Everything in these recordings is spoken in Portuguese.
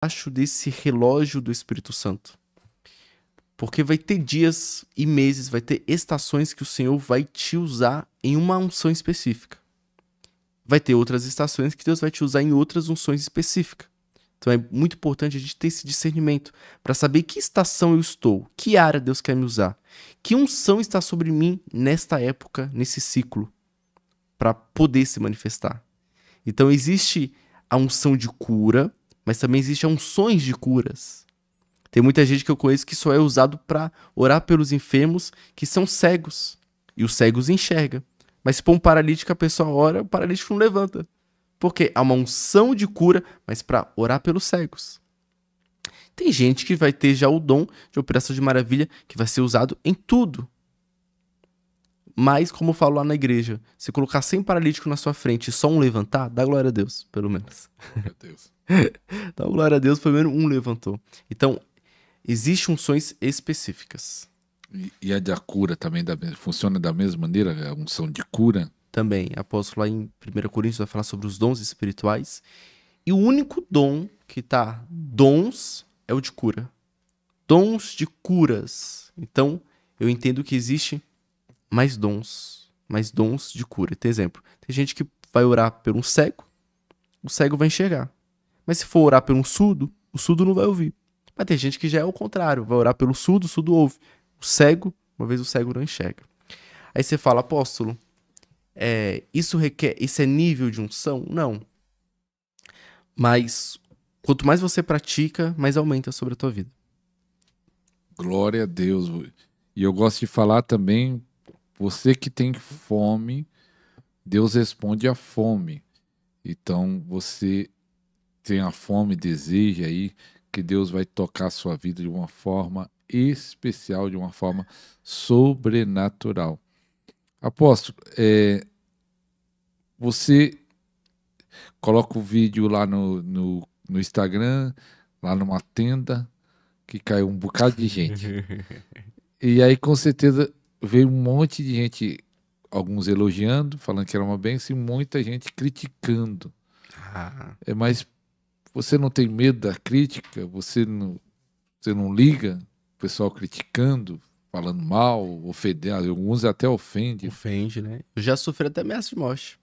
abaixo desse relógio do Espírito Santo. Porque vai ter dias e meses, vai ter estações que o Senhor vai te usar em uma unção específica. Vai ter outras estações que Deus vai te usar em outras unções específicas. Então é muito importante a gente ter esse discernimento para saber que estação eu estou, que área Deus quer me usar, que unção está sobre mim nesta época, nesse ciclo, para poder se manifestar. Então existe a unção de cura, mas também existe a unções de curas. Tem muita gente que eu conheço que só é usado para orar pelos enfermos que são cegos. E os cegos enxergam. Mas se for um paralítico, a pessoa ora, o paralítico não levanta. Porque há uma unção de cura, mas para orar pelos cegos. Tem gente que vai ter já o dom de operação de maravilha, que vai ser usado em tudo. Mas, como eu falo lá na igreja, se colocar 100 paralíticos na sua frente e só um levantar, dá glória a Deus, pelo menos. Meu Deus. Dá glória a Deus, pelo menos um levantou. Então, existem unções específicas. E a da cura também funciona da mesma maneira? A unção de cura? Também, apóstolo lá em 1 Coríntios vai falar sobre os dons espirituais. E o único dom que tá dons é o de cura. Dons de curas. Então, eu entendo que existe mais dons de cura. Tem exemplo, tem gente que vai orar por um cego, o cego vai enxergar. Mas se for orar por um surdo, o surdo não vai ouvir. Mas tem gente que já é o contrário, vai orar pelo surdo, o surdo ouve. O cego, uma vez o cego não enxerga. Aí você fala, apóstolo, isso é nível de unção? Não. Mas quanto mais você pratica, mais aumenta sobre a tua vida. Glória a Deus. E eu gosto de falar também, você que tem fome, Deus responde à fome. Então você tem a fome, deseja aí que Deus vai tocar a sua vida de uma forma especial, de uma forma sobrenatural. Apóstolo, você coloca o vídeo lá no Instagram, lá numa tenda, que caiu um bocado de gente. E aí, com certeza, veio um monte de gente, alguns elogiando, falando que era uma bênção, e muita gente criticando. Mas você não tem medo da crítica? Você não liga o pessoal criticando, falando mal, ofendendo? Alguns até ofendem. Ofende, né? Eu já sofri até ameaça de morte.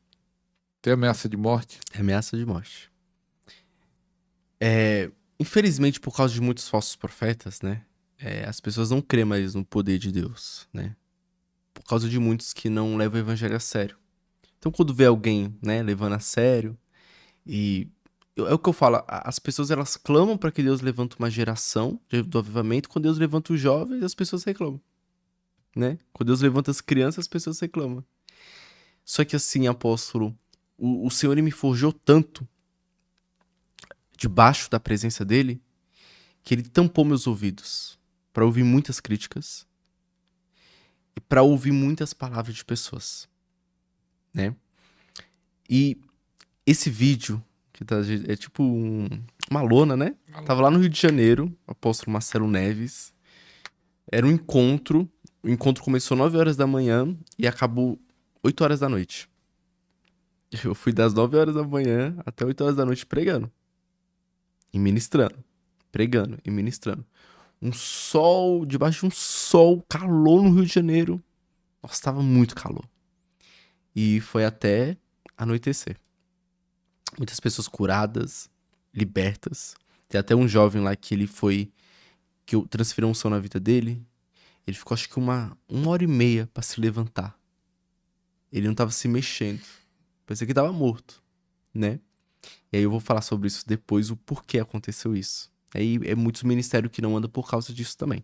Tem ameaça de morte? Ameaça de morte. Infelizmente, por causa de muitos falsos profetas, né? As pessoas não creem mais no poder de Deus, né? Por causa de muitos que não levam o evangelho a sério. Então, quando vê alguém, né, levando a sério, é o que eu falo, as pessoas elas clamam para que Deus levante uma geração do avivamento, quando Deus levanta os jovens, as pessoas reclamam, né? Quando Deus levanta as crianças, as pessoas reclamam. Só que assim, apóstolo, o Senhor ele me forjou tanto debaixo da presença dele, que ele tampou meus ouvidos para ouvir muitas críticas e para ouvir muitas palavras de pessoas, né? E esse vídeo, que é tipo uma lona, né? Tava lá no Rio de Janeiro, o apóstolo Marcelo Neves. Era um encontro. O encontro começou 9 horas da manhã e acabou 8 horas da noite. Eu fui das 9 horas da manhã até 8 horas da noite pregando. E ministrando. Pregando e ministrando. Um sol, debaixo de um sol, calor no Rio de Janeiro. Nossa, tava muito calor. E foi até anoitecer. Muitas pessoas curadas, libertas. Tem até um jovem lá que que eu transferi a unção na vida dele. Ele ficou acho que uma hora e meia pra se levantar. Ele não tava se mexendo. Parecia que tava morto, né? E aí eu vou falar sobre isso depois, o porquê aconteceu isso. Aí é muitos ministérios que não andam por causa disso também.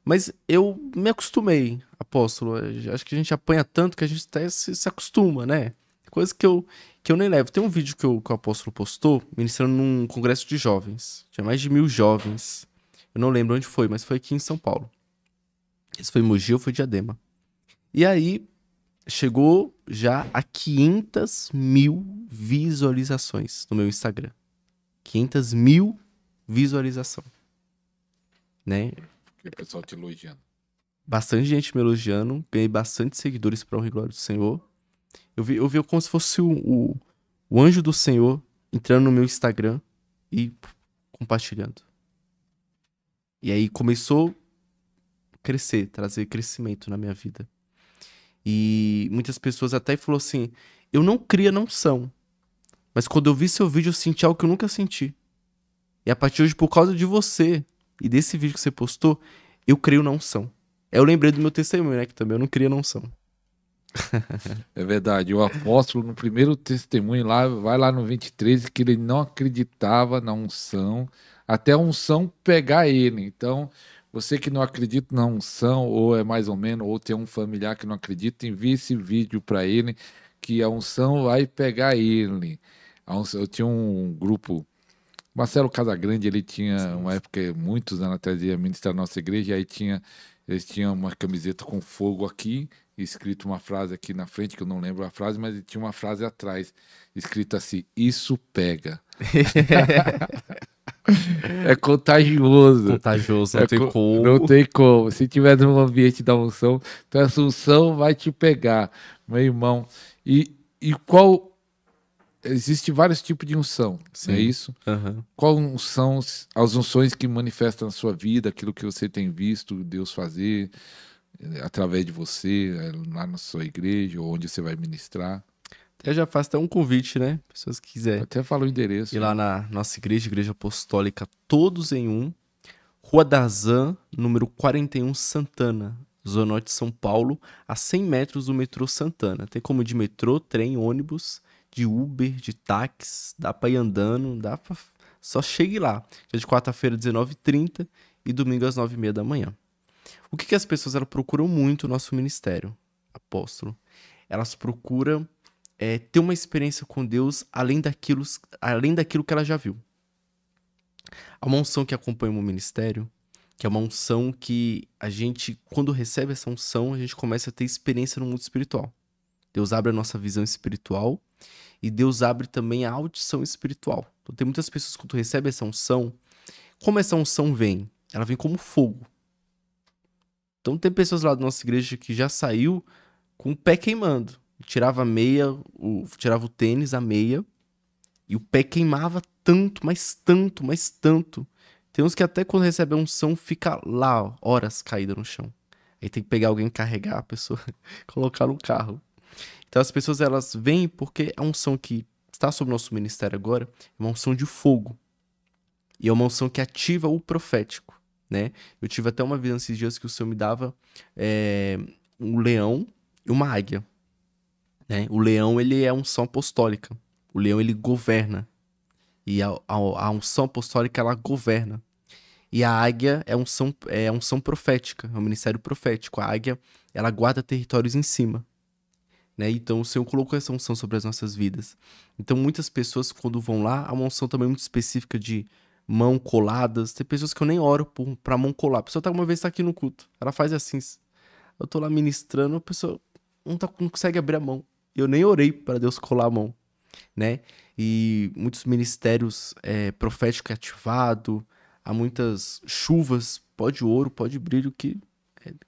Mas eu me acostumei, apóstolo. Acho que a gente apanha tanto que a gente até se acostuma, né? Coisa que eu nem levo. Tem um vídeo que o apóstolo postou, ministrando num congresso de jovens. Tinha mais de 1.000 jovens. Eu não lembro onde foi, mas foi aqui em São Paulo. Esse foi em Mogi ou foi Diadema. E aí, chegou já a 500.000 visualizações no meu Instagram. 500.000 visualizações. Né? E o pessoal te elogiando. Bastante gente me elogiando. Ganhei bastante seguidores para honra e glória do Senhor. Eu vi como se fosse o anjo do Senhor entrando no meu Instagram e compartilhando. E aí começou a crescer, trazer crescimento na minha vida. E muitas pessoas até falaram assim, eu não cria na unção, mas quando eu vi seu vídeo eu senti algo que eu nunca senti. E a partir de hoje, por causa de você e desse vídeo que você postou, eu creio na unção. Eu lembrei do meu testemunho, né? Que também eu não cria na unção. É verdade. O apóstolo, no primeiro testemunho, lá, vai lá no 23, que ele não acreditava na unção, até a unção pegar ele. Então, você que não acredita na unção, ou é mais ou menos, ou tem um familiar que não acredita, envie esse vídeo para ele, que a unção vai pegar ele. Eu tinha um grupo. Marcelo Casagrande, ele tinha uma época, muitos anos atrás, ia ministrar na nossa igreja, e aí eles tinham uma camiseta com fogo aqui, escrito uma frase aqui na frente, que eu não lembro a frase, mas tinha uma frase atrás, escrita assim, isso pega. É contagioso. Contagioso, não tem como. Não tem como. Se tiver num ambiente da unção, então essa unção vai te pegar, meu irmão. E qual... Existem vários tipos de unção, não é isso? Uhum. Quais são as unções que manifestam na sua vida, aquilo que você tem visto Deus fazer através de você, lá na sua igreja, ou onde você vai ministrar? Eu já faço até um convite, né? Pessoas que quiserem Até fala o endereço. ir lá na nossa igreja, Igreja Apostólica, todos em um, Rua Dazan, número 41, Santana, Zona Norte de São Paulo, a 100 metros do metrô Santana. Tem como ir de metrô, trem, ônibus, de Uber, de táxi, dá pra ir andando, dá pra... Só chegue lá. Dia de quarta-feira, 19h30 e domingo às 9h30 da manhã. O que as pessoas elas procuram muito no nosso ministério, apóstolo? Elas procuram ter uma experiência com Deus além daquilo que ela já viu. Há uma unção que acompanha o ministério, que é uma unção que a gente, quando recebe essa unção, a gente começa a ter experiência no mundo espiritual. Deus abre a nossa visão espiritual e Deus abre também a audição espiritual. Então tem muitas pessoas que quando recebem essa unção, como essa unção vem? Ela vem como fogo. Então tem pessoas lá da nossa igreja que já saiu com o pé queimando. Tirava a meia, tirava o tênis, a meia, e o pé queimava tanto, mas tanto, mas tanto. Tem uns que até quando recebe a unção fica lá, ó, horas caída no chão. Aí tem que pegar alguém, carregar a pessoa, colocar no carro. Então as pessoas elas vêm porque a unção que está sobre o nosso ministério agora é uma unção de fogo. E é uma unção que ativa o profético, né? Eu tive até uma visão esses dias que o Senhor me dava um leão e uma águia, né? O leão, ele é a unção apostólica. O leão, ele governa. E a unção apostólica, ela governa. E a águia é a unção profética, é um ministério profético. A águia, ela guarda territórios em cima. Né? Então o Senhor colocou essa unção sobre as nossas vidas. Então muitas pessoas quando vão lá, há uma unção também muito específica de mão coladas. Tem pessoas que eu nem oro pra mão colar. A pessoa uma vez tá aqui no culto, ela faz assim. Eu tô lá ministrando, a pessoa não consegue abrir a mão. Eu nem orei para Deus colar a mão, né? E muitos ministérios proféticos ativados, há muitas chuvas, pó de ouro, pó de brilho que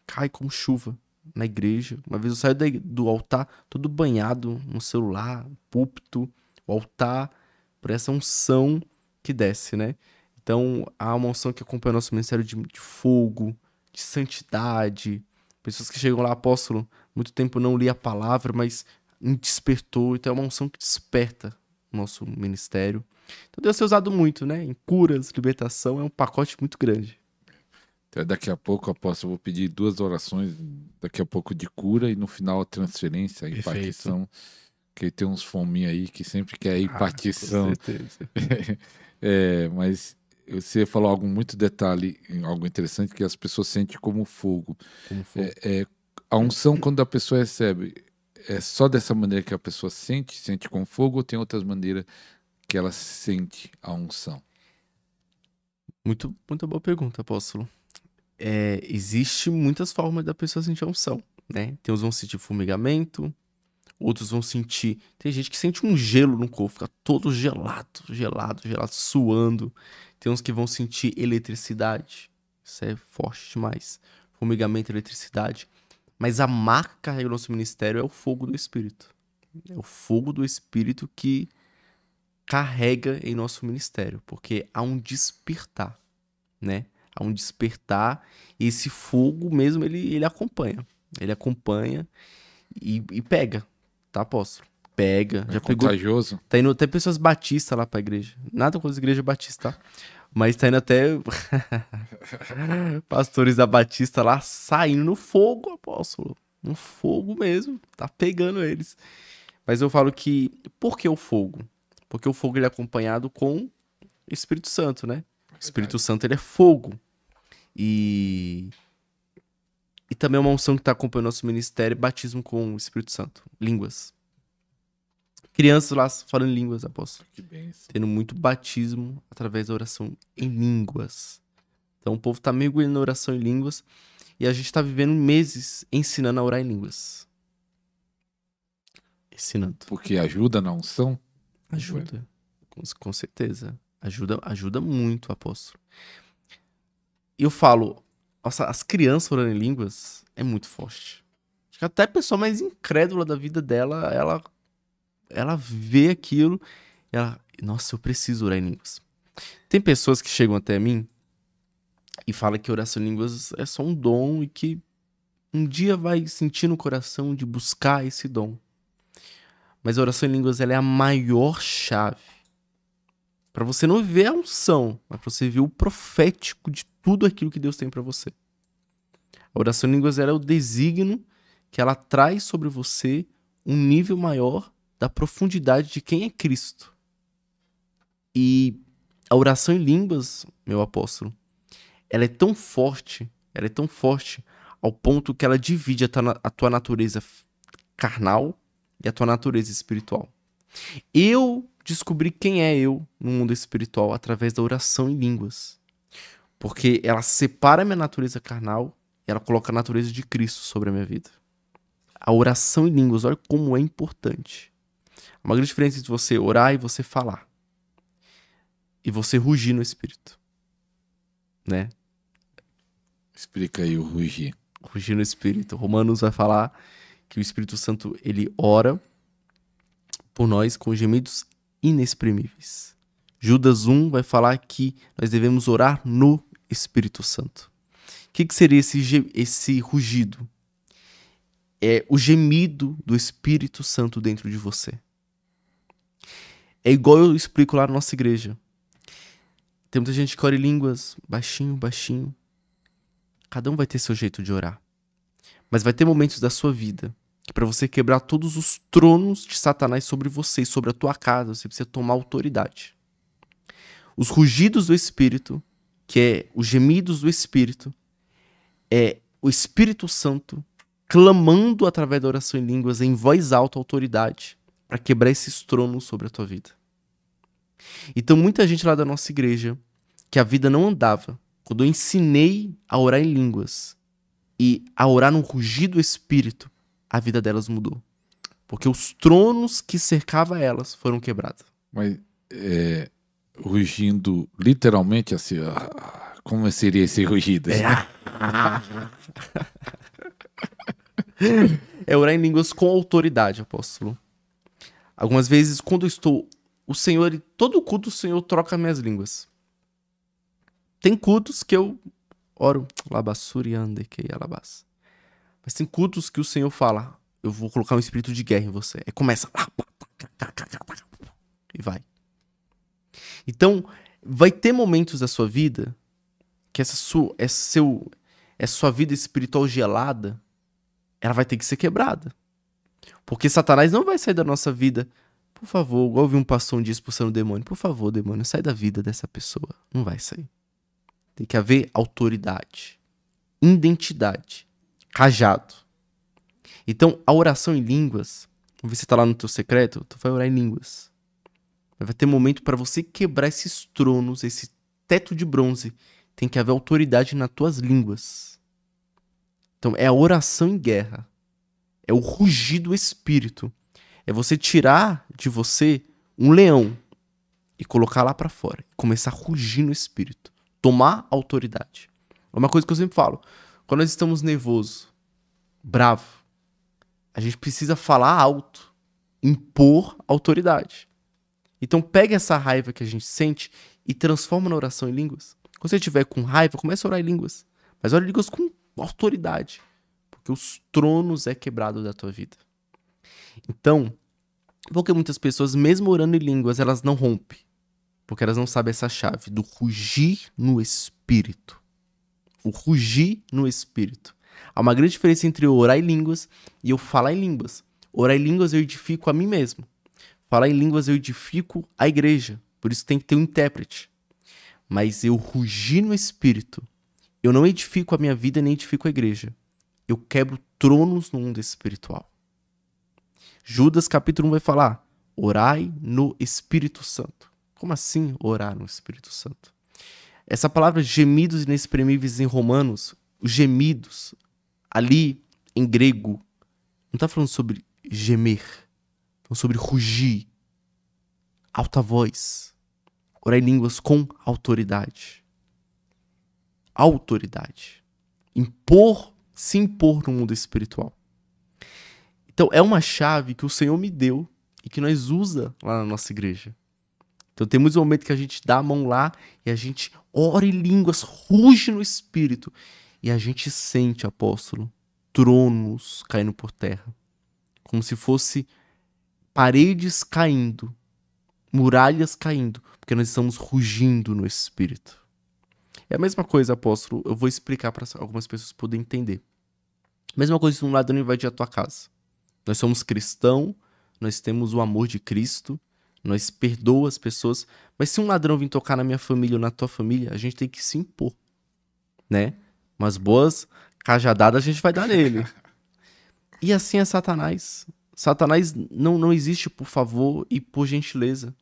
cai como chuva na igreja. Uma vez eu saio do altar todo banhado no celular, púlpito, o altar, por essa unção que desce, né? Então, há uma unção que acompanha o nosso ministério de fogo, de santidade. Pessoas que chegam lá, apóstolo, muito tempo não li a palavra, mas me despertou. Então, é uma unção que desperta o nosso ministério. Então, Deus tem usado muito, né? Em curas, libertação, é um pacote muito grande. Daqui a pouco, apóstolo, eu vou pedir 2 orações, daqui a pouco de cura e no final a transferência, a impartição. Que tem uns fominhos aí que sempre quer impartição. Com certeza. Mas você falou algo muito detalhe, algo interessante, que as pessoas sentem como fogo. Como fogo. A unção, quando a pessoa recebe, é só dessa maneira que a pessoa sente com fogo, ou tem outras maneiras que ela sente a unção? Muito boa pergunta, apóstolo. Existe muitas formas da pessoa sentir a unção, né? Tem uns vão sentir formigamento, outros vão sentir... Tem gente que sente um gelo no corpo, fica todo gelado, suando. Tem uns que vão sentir eletricidade. Isso é forte demais. Formigamento, eletricidade. Mas a marca do nosso ministério é o fogo do Espírito. É o fogo do Espírito que carrega em nosso ministério, porque há um despertar, né? Há um despertar, e esse fogo mesmo, ele acompanha. Ele acompanha e pega, tá, apóstolo? Pega, É já pegou. contagioso. Tá indo até pessoas batistas lá pra igreja. Nada contra a igreja batista, tá? Mas tá indo até pastores da Batista lá saindo no fogo, apóstolo. No fogo mesmo. Tá pegando eles. Mas eu falo que, por que o fogo? Porque o fogo ele é acompanhado com o Espírito Santo, né? O Espírito Santo ele é fogo. E também uma unção que está acompanhando o nosso ministério é batismo com o Espírito Santo. Línguas. Crianças lá falando em línguas, apóstolo. Que bênção. Tendo muito batismo através da oração em línguas. Então o povo está mergulhando na oração em línguas. E a gente está vivendo meses ensinando a orar em línguas. Ensinando. Porque ajuda na unção? Ajuda. Com certeza. Ajuda muito, apóstolo. E eu falo, nossa, as crianças orando em línguas é muito forte. Acho que até a pessoa mais incrédula da vida dela, ela vê aquilo e ela, nossa, eu preciso orar em línguas. Tem pessoas que chegam até mim e falam que oração em línguas é só um dom e que um dia vai sentir no coração de buscar esse dom. Mas a oração em línguas ela é a maior chave para você não viver a unção, mas para você ver o profético de tudo aquilo que Deus tem para você. A oração em línguas ela é o desígnio que ela traz sobre você um nível maior da profundidade de quem é Cristo. E a oração em línguas, meu apóstolo, ela é tão forte ao ponto que ela divide a tua natureza carnal e a tua natureza espiritual. Eu descobri quem é eu no mundo espiritual através da oração em línguas. Porque ela separa a minha natureza carnal e ela coloca a natureza de Cristo sobre a minha vida. A oração em línguas, olha como é importante. Há uma grande diferença entre você orar e você falar. E você rugir no espírito. Né? Explica aí o rugir. Rugir no espírito. Romanos vai falar que o Espírito Santo, ele ora por nós com gemidos inexprimíveis. Judas 1 vai falar que nós devemos orar no Espírito Santo. O que seria esse rugido? É o gemido do Espírito Santo dentro de você. É igual eu explico lá na nossa igreja. Tem muita gente que ora em línguas, baixinho, baixinho. Cada um vai ter seu jeito de orar. Mas vai ter momentos da sua vida que para você quebrar todos os tronos de Satanás sobre você e sobre a tua casa, você precisa tomar autoridade. Os rugidos do Espírito, que é os gemidos do Espírito, é o Espírito Santo clamando através da oração em línguas em voz alta, autoridade, para quebrar esses tronos sobre a tua vida. Então muita gente lá da nossa igreja, que a vida não andava, quando eu ensinei a orar em línguas e a orar no rugido do Espírito, a vida delas mudou. Porque os tronos que cercavam elas foram quebrados. Mas rugindo literalmente assim, como seria esse rugido? É orar em línguas com autoridade, apóstolo. Algumas vezes, quando eu estou... O Senhor, todo culto, o Senhor troca minhas línguas. Tem cultos que eu oro, labassuriande que alabas. Mas tem cultos que o Senhor fala, eu vou colocar um espírito de guerra em você. Aí começa. E vai. Então, vai ter momentos da sua vida que essa sua vida espiritual gelada, ela vai ter que ser quebrada. Porque Satanás não vai sair da nossa vida. Por favor, igual eu vi um pastor um dia expulsando o demônio. Por favor, demônio, sai da vida dessa pessoa. Não vai sair. Tem que haver autoridade, identidade, cajado. Então, a oração em línguas, vamos ver se tá lá no teu secreto, tu vai orar em línguas. Vai ter momento para você quebrar esses tronos, esse teto de bronze. Tem que haver autoridade nas tuas línguas. Então, é a oração em guerra. É o rugir do espírito. É você tirar de você um leão e colocar lá para fora. Começar a rugir no espírito. Tomar autoridade. É uma coisa que eu sempre falo. Quando nós estamos nervosos, bravo, a gente precisa falar alto. Impor autoridade. Então pega essa raiva que a gente sente e transforma na oração em línguas. Quando você estiver com raiva, comece a orar em línguas. Mas ora em línguas com autoridade. Porque os tronos é quebrado da tua vida. Então, porque muitas pessoas, mesmo orando em línguas, elas não rompem. Porque elas não sabem essa chave do rugir no espírito. O rugir no espírito. Há uma grande diferença entre eu orar em línguas e eu falar em línguas. Orar em línguas eu edifico a mim mesmo. Falar em línguas eu edifico a igreja. Por isso tem que ter um intérprete. Mas eu rugir no espírito, eu não edifico a minha vida nem edifico a igreja. Eu quebro tronos no mundo espiritual. Judas capítulo 1 vai falar: orai no Espírito Santo. Como assim orar no Espírito Santo? Essa palavra gemidos inexprimíveis em Romanos, os gemidos, ali em grego, não está falando sobre gemer, falando sobre rugir, alta voz, orar em línguas com autoridade. Autoridade. Se impor no mundo espiritual. Então é uma chave que o Senhor me deu e que nós usa lá na nossa igreja. Então tem muitos momentos que a gente dá a mão lá e a gente ora em línguas, ruge no espírito. E a gente sente, apóstolo, tronos caindo por terra. Como se fosse paredes caindo, muralhas caindo, porque nós estamos rugindo no espírito. É a mesma coisa, apóstolo, eu vou explicar para algumas pessoas poderem entender. Mesma coisa se um ladrão invadir a tua casa. Nós somos cristãos, nós temos o amor de Cristo, nós perdoamos as pessoas, mas se um ladrão vir tocar na minha família ou na tua família, a gente tem que se impor, né? Umas boas cajadadas a gente vai dar nele. E assim é Satanás. Satanás não existe por favor e por gentileza.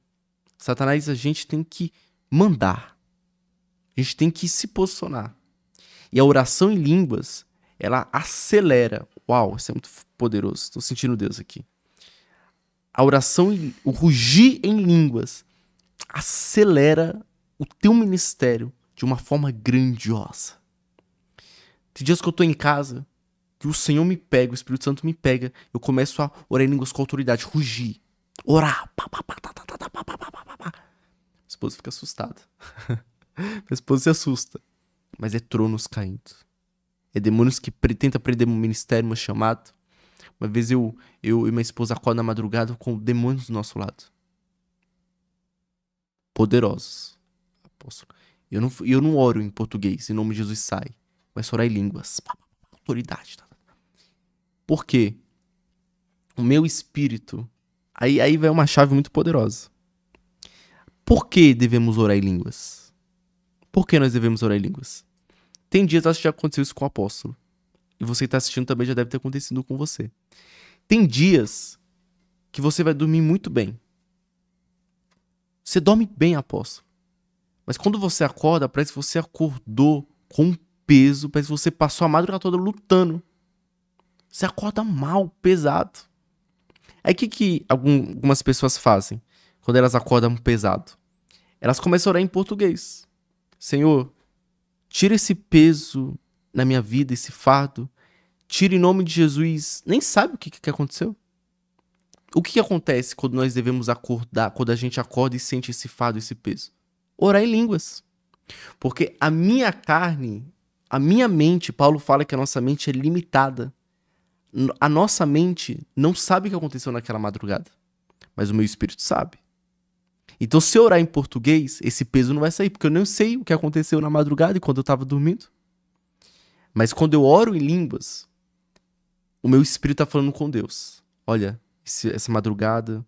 Satanás a gente tem que mandar. A gente tem que se posicionar. E a oração em línguas, ela acelera. Uau, isso é muito poderoso. Estou sentindo Deus aqui. A oração, o rugir em línguas, acelera o teu ministério de uma forma grandiosa. Tem dias que eu estou em casa, que o Senhor me pega, o Espírito Santo me pega, eu começo a orar em línguas com autoridade, rugir, orar. Minha esposa fica assustada. Minha esposa se assusta. Mas é tronos caindo. É demônios que tentam prender um ministério, um chamado. Uma vez eu e minha esposa acordam na madrugada com demônios do nosso lado. Poderosos. Apóstolo. Eu não oro em português, em nome de Jesus sai. Começo a orar em línguas. Autoridade. Por quê? O meu espírito... Aí vai uma chave muito poderosa. Por que devemos orar em línguas? Por que nós devemos orar em línguas? Tem dias, acho que já aconteceu isso com o apóstolo. E você que está assistindo também já deve ter acontecido com você. Tem dias que você vai dormir muito bem. Você dorme bem, apóstolo. Mas quando você acorda, parece que você acordou com peso, parece que você passou a madrugada toda lutando. Você acorda mal, pesado. Aí o que algumas pessoas fazem quando elas acordam pesado? Elas começam a orar em português. Senhor, tira esse peso na minha vida, esse fardo. Tira em nome de Jesus. Nem sabe o que aconteceu. O que acontece quando nós devemos acordar, quando a gente acorda e sente esse fardo, esse peso? Orar em línguas. Porque a minha carne, a minha mente, Paulo fala que a nossa mente é limitada. A nossa mente não sabe o que aconteceu naquela madrugada. Mas o meu espírito sabe. Então, se eu orar em português, esse peso não vai sair, porque eu não sei o que aconteceu na madrugada e quando eu estava dormindo. Mas quando eu oro em línguas, o meu espírito está falando com Deus. Olha, essa madrugada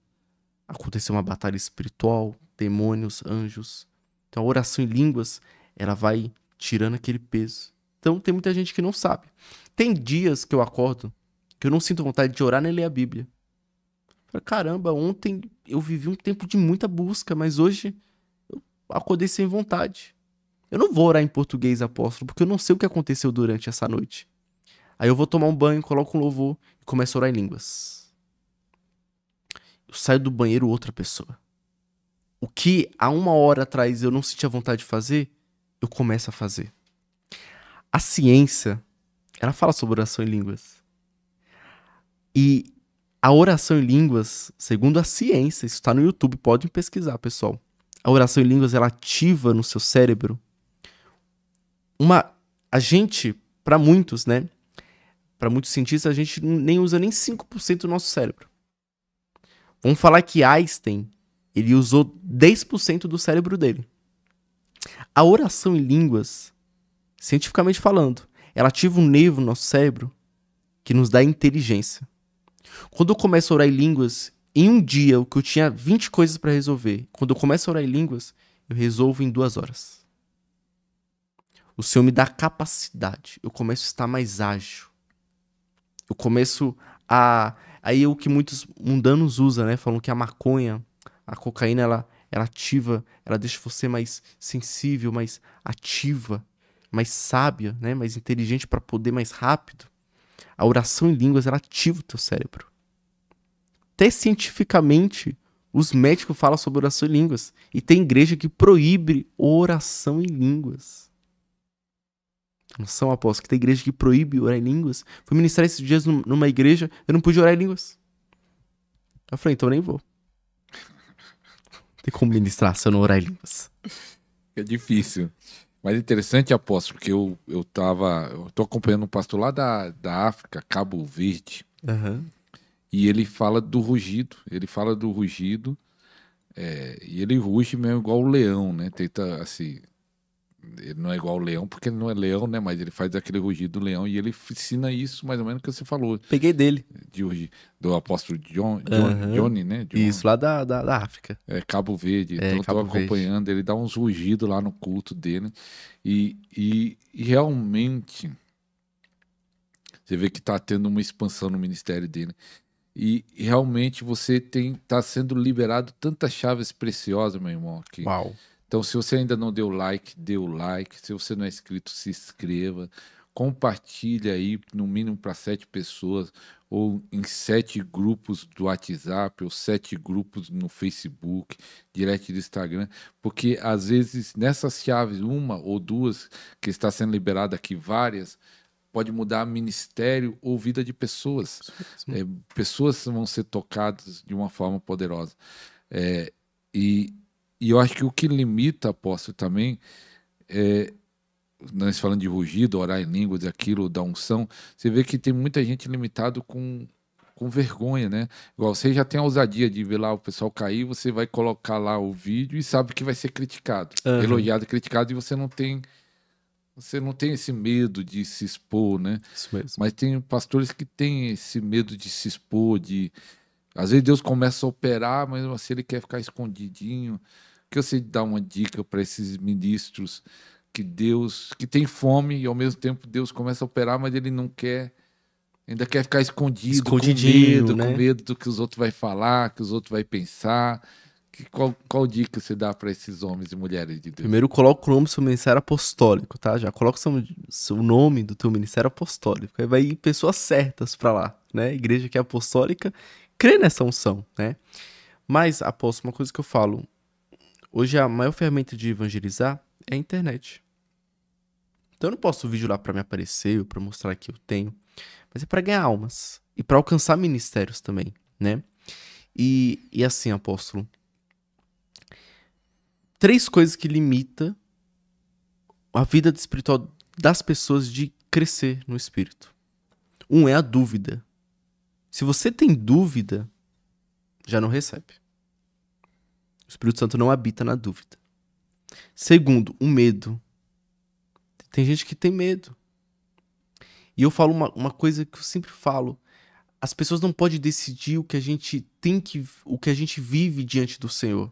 aconteceu uma batalha espiritual, demônios, anjos. Então a oração em línguas, ela vai tirando aquele peso. Então tem muita gente que não sabe. Tem dias que eu acordo que eu não sinto vontade de orar nem ler a Bíblia. Caramba, ontem eu vivi um tempo de muita busca, mas hoje eu acordei sem vontade. Eu não vou orar em português, apóstolo, porque eu não sei o que aconteceu durante essa noite. Aí eu vou tomar um banho, coloco um louvor e começo a orar em línguas. Eu saio do banheiro outra pessoa. O que há 1 hora atrás eu não sentia vontade de fazer, eu começo a fazer. A ciência, ela fala sobre oração em línguas. E A oração em línguas, segundo a ciência, isso está no YouTube, pode pesquisar, pessoal. A oração em línguas, ela ativa no seu cérebro a gente, para muitos, né? Para muitos cientistas, a gente nem usa nem 5% do nosso cérebro. Vamos falar que Einstein, ele usou 10% do cérebro dele. A oração em línguas, cientificamente falando, ela ativa um nervo no nosso cérebro que nos dá inteligência. Quando eu começo a orar em línguas, em um dia, o que eu tinha 20 coisas para resolver, quando eu começo a orar em línguas, eu resolvo em 2 horas. O Senhor me dá capacidade. Eu começo a estar mais ágil. Eu começo a... Aí é o que muitos mundanos usam, né? Falam que a maconha, a cocaína, ela ativa, ela deixa você mais sensível, mais ativa, mais sábia, né? Mais inteligente para poder mais rápido. A oração em línguas, ela ativa o teu cérebro. Até cientificamente, os médicos falam sobre oração em línguas. E tem igreja que proíbe oração em línguas. Noção, apóstolo, que tem igreja que proíbe orar em línguas. Fui ministrar esses dias numa igreja, eu não pude orar em línguas. Eu falei, então eu nem vou. Tem como ministrar se eu não orar em línguas. É difícil. Mas interessante, apóstolo, porque eu tô acompanhando um pastor lá da África, Cabo Verde. Uhum. E ele fala do rugido. E ele ruge mesmo igual o leão, né? Tenta, assim... Ele não é igual ao leão, porque ele não é leão, né? Mas ele faz aquele rugido do leão e ele ensina isso, mais ou menos, que você falou. Peguei dele. Do apóstolo Johnny, né? Isso, lá da África. É, Cabo Verde. Então eu tô acompanhando, ele dá uns rugidos lá no culto dele. E realmente, você vê que tá tendo uma expansão no ministério dele. E realmente você tá sendo liberado tantas chaves preciosas, meu irmão, aqui. Uau. Então, se você ainda não deu like, dê o like. Se você não é inscrito, se inscreva. Compartilha aí, no mínimo para 7 pessoas, ou em 7 grupos do WhatsApp, ou 7 grupos no Facebook, direct do Instagram. Porque, às vezes, nessas chaves, 1 ou 2, que está sendo liberada aqui, várias, pode mudar ministério ou vida de pessoas. Pessoas vão ser tocadas de uma forma poderosa. E eu acho que o que limita, apóstolo, também, nós falando de rugido, orar em línguas, aquilo, da unção, você vê que tem muita gente limitado com vergonha, né? Igual você já tem a ousadia de ver lá o pessoal cair, você vai colocar lá o vídeo e sabe que vai ser criticado, elogiado e criticado, e você não tem esse medo de se expor, né? Isso mesmo. Mas tem pastores que têm esse medo de se expor, às vezes Deus começa a operar, mas assim, ele quer ficar escondidinho. Que você dá uma dica para esses ministros que tem fome e ao mesmo tempo Deus começa a operar, mas ele não quer, ainda quer ficar escondidinho, né? com medo do que os outros vão falar, que os outros vão pensar. Qual dica você dá para esses homens e mulheres de Deus? Primeiro, coloca o nome do seu ministério apostólico, tá? Já coloca o nome do teu ministério apostólico. Aí vai ir pessoas certas para lá, né? Igreja que é apostólica, crê nessa unção, né? Mas, apóstolo, uma coisa que eu falo, hoje a maior ferramenta de evangelizar é a internet. Então eu não posto vídeo lá para me aparecer ou para mostrar que eu tenho, mas é para ganhar almas e para alcançar ministérios também, né? E assim, apóstolo, 3 coisas que limitam a vida espiritual das pessoas de crescer no espírito. 1 é a dúvida. Se você tem dúvida, já não recebe. O Espírito Santo não habita na dúvida. 2, o medo. Tem gente que tem medo. E eu falo uma coisa que eu sempre falo. As pessoas não podem decidir o que a gente vive diante do Senhor.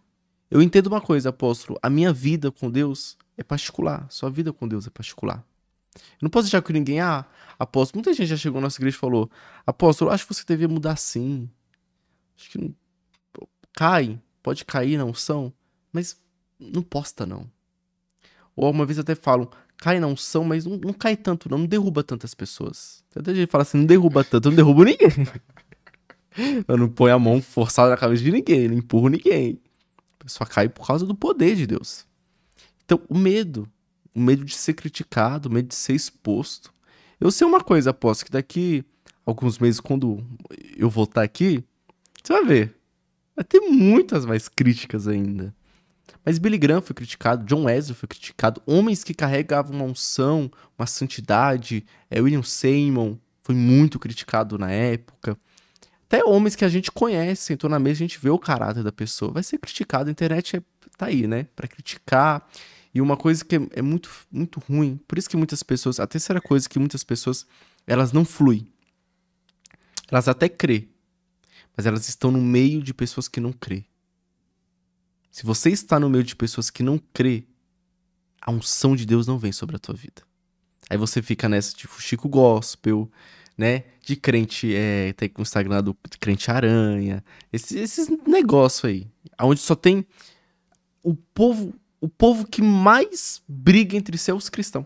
Eu entendo uma coisa, apóstolo. A minha vida com Deus é particular. Sua vida com Deus é particular. Eu não posso deixar que ninguém... apóstolo, muita gente já chegou na nossa igreja e falou: apóstolo, acho que você devia mudar sim. Acho que não... Pode cair na unção, mas não posta não. Ou uma vez até falam, cai na unção, mas não cai tanto não derruba tantas pessoas. Até a gente fala assim, não derruba tanto, eu não derrubo ninguém. Eu não ponho a mão forçada na cabeça de ninguém, não empurro ninguém. A pessoa cai por causa do poder de Deus. Então, o medo de ser criticado, o medo de ser exposto. Eu sei uma coisa, apóstolo, que daqui alguns meses, quando eu voltar aqui, você vai ver. Vai ter muitas mais críticas ainda. Mas Billy Graham foi criticado, John Wesley foi criticado, homens que carregavam uma unção, uma santidade, William Seymour foi muito criticado na época. Até homens que a gente conhece, sentou na mesa, a gente vê o caráter da pessoa. Vai ser criticado, a internet tá aí, né? Pra criticar. E uma coisa que é muito, muito ruim, por isso que muitas pessoas, a terceira coisa que muitas pessoas, elas não fluem. Elas até crê, mas elas estão no meio de pessoas que não crê. Se você está no meio de pessoas que não crê, a unção de Deus não vem sobre a tua vida. Aí você fica nessa, tipo, Chico Gospel, né? De crente, tem com o Instagram do crente aranha, esses negócios aí, onde só tem o povo que mais briga entre si é os cristãos.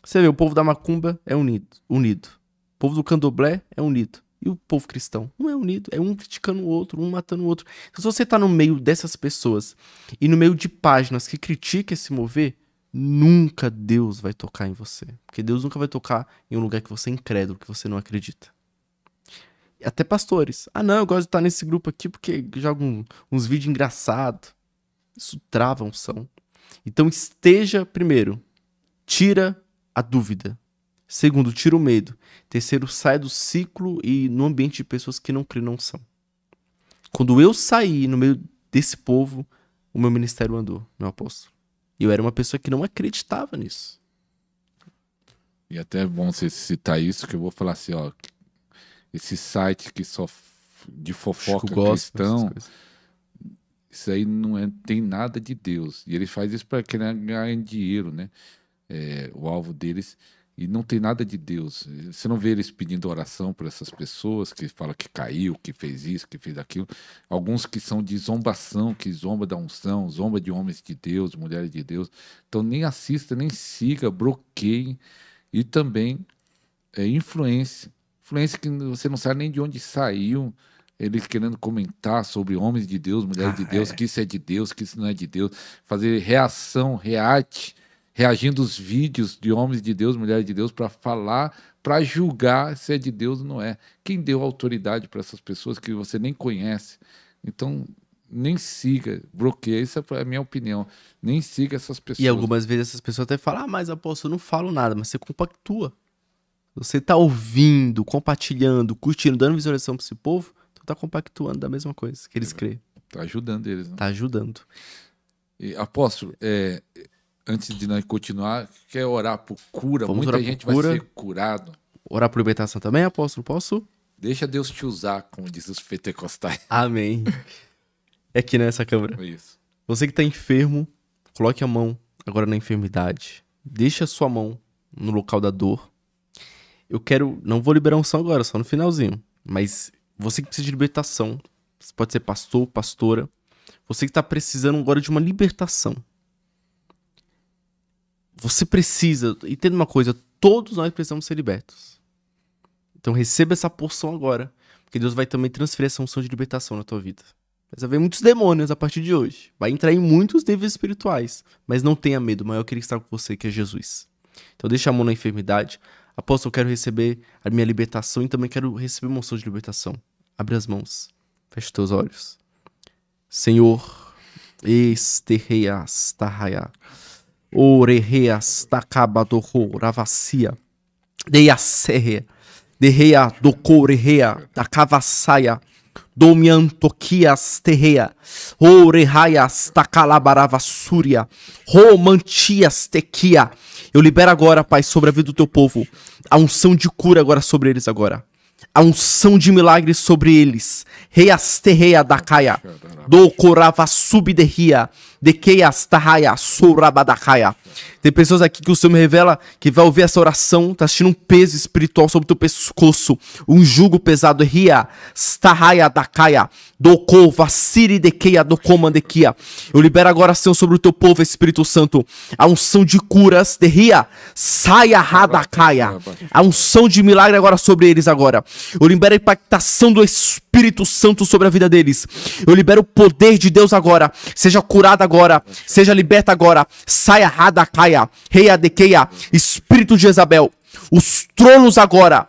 Você vê, o povo da macumba é unido. O povo do candomblé é unido. E o povo cristão não é unido, é um criticando o outro, um matando o outro. Então, se você tá no meio dessas pessoas e no meio de páginas que criticam esse mover, nunca Deus vai tocar em você. Porque Deus nunca vai tocar em um lugar que você é incrédulo, que você não acredita. E até pastores. Ah, não, eu gosto de estar nesse grupo aqui porque jogam uns vídeos engraçados. Isso trava a unção. Então esteja, primeiro, tira a dúvida. Segundo, tira o medo. Terceiro, sai do ciclo e no ambiente de pessoas que não creem na unção. Quando eu saí no meio desse povo, o meu ministério andou, meu apóstolo. E eu era uma pessoa que não acreditava nisso. E até é bom você citar isso, que eu vou falar assim, ó. Esse site que só de fofoca cristão, isso aí não tem nada de Deus. E ele faz isso para ganhar dinheiro, né? O alvo deles. E não tem nada de Deus. Você não vê eles pedindo oração por essas pessoas que falam que caiu, que fez isso, que fez aquilo. Alguns que são de zombação, que zomba da unção, zomba de homens de Deus, mulheres de Deus. Então nem assista, nem siga, bloqueie. E também influência. Influência que você não sabe nem de onde saiu. Ele querendo comentar sobre homens de Deus, mulheres de Deus, que isso é de Deus, que isso não é de Deus. Fazer reagindo os vídeos de homens de Deus, mulheres de Deus, para falar, para julgar se é de Deus ou não é. Quem deu autoridade para essas pessoas que você nem conhece? Então, nem siga, bloqueia. Essa é a minha opinião. Nem siga essas pessoas. E algumas vezes essas pessoas até falam, mas apóstolo, eu não falo nada, mas você compactua. Você tá ouvindo, compartilhando, curtindo, dando visualização para esse povo, tu tá compactuando da mesma coisa que eles creem. Tá ajudando eles, né? Tá ajudando. E, apóstolo, antes de nós continuar, quer orar por cura? Vamos Muita orar gente por cura. vai ser curado. Orar por libertação também, apóstolo? Posso? Deixa Deus te usar, como diz os pentecostais. Amém. É aqui nessa câmera. Isso. Você que tá enfermo, coloque a mão agora na enfermidade. Deixa a sua mão no local da dor. Não vou liberar unção agora, só no finalzinho. Mas você que precisa de libertação, você pode ser pastor, pastora. Você que tá precisando agora de uma libertação. Você precisa, entenda uma coisa, todos nós precisamos ser libertos. Então receba essa porção agora, porque Deus vai também transferir essa unção de libertação na tua vida. Vai haver muitos demônios a partir de hoje. Vai entrar em muitos níveis espirituais, mas não tenha medo, o maior que ele está com você, que é Jesus. Então deixa a mão na enfermidade. Apóstolo, eu quero receber a minha libertação e também quero receber uma unção de libertação. Abre as mãos, fecha os teus olhos. Senhor, esterreias, tarraia. Oreheas takabadorro ravacia deia serre derreia do coreheia da cavassaia domiantoquias terreia orehaias takalabaravassuria romantias tequia. Eu libero agora, Pai, sobre a vida do teu povo a unção de cura agora sobre eles agora. A unção de milagres sobre eles. Reias terreia da caia do corava subderria de queias tarraia surabadacaia. Tem pessoas aqui que o Senhor me revela que vai ouvir essa oração, tá assistindo um peso espiritual sobre o teu pescoço, um jugo pesado. Ria starraia da caia do covaciri de queia do comandequia. Eu libero agora, Senhor, sobre o teu povo, Espírito Santo, a unção de curas de ria saia radacaia. A unção de milagre agora sobre eles agora. Eu libero a impactação do Espírito Santo sobre a vida deles. Eu libero o poder de Deus agora. Seja curada agora, seja liberta agora. Saia radacaia, reia de queia, Espírito de Jezabel. Os tronos agora,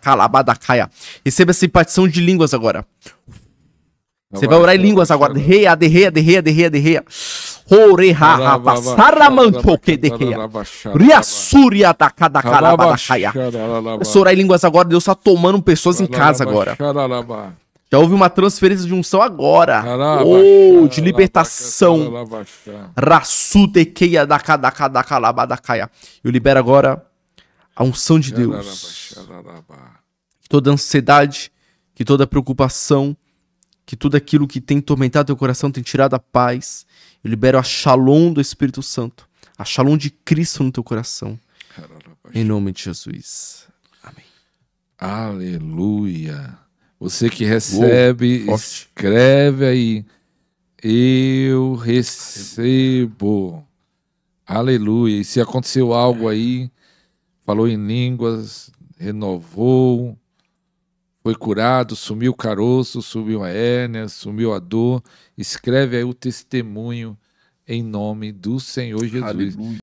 calabadacaia. Receba essa impartição de línguas agora. Você vai orar em línguas agora. Derreia. Você orar em línguas agora. Deus está tomando pessoas em casa agora. Já houve uma transferência de unção agora. De libertação. Eu libero agora a unção de Deus. Que toda ansiedade, que toda preocupação, que tudo aquilo que tem tormentado teu coração tem tirado a paz. Eu libero a shalom do Espírito Santo. A shalom de Cristo no teu coração. Em nome de Jesus. Amém. Aleluia. Você que recebe, escreve aí. Eu recebo. Aleluia. E se aconteceu algo aí, falou em línguas, renovou, foi curado, sumiu o caroço, sumiu a hérnia, sumiu a dor. Escreve aí o testemunho em nome do Senhor Jesus. Aleluia.